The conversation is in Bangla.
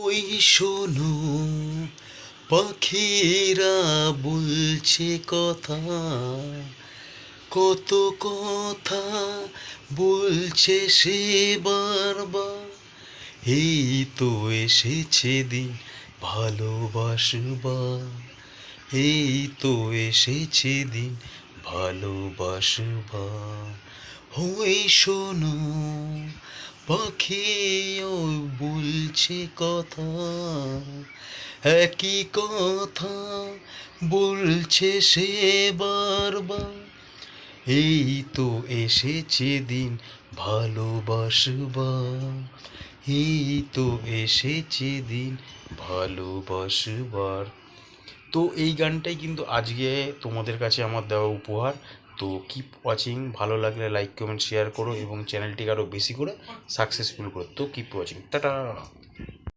ওই শোনো, পাখিরা বলছে কথা, কত কথা বলছে সে বারবার। এই তো এসেছে দিন ভালোবাসবার, এই তো এসেছে দিন ভালোবাসবার। ওই শোনো, পাখিও বলছে কথা, একই কথা বলছে সে বারবার। এই তো এসেছে দিন ভালোবাসবার, এই তো এসেছে দিন ভালোবাসবার। তো এই গানটাই কিন্তু আজকে তোমাদের কাছে আমার দেওয়া উপহার। তো কিপ ওয়াচিং, ভালো লাগলে লাইক কমেন্ট শেয়ার করো এবং চ্যানেলটিকে আরও বেশি করে সাকসেসফুল করো। তো কিপ ওয়াচিং, টাটা।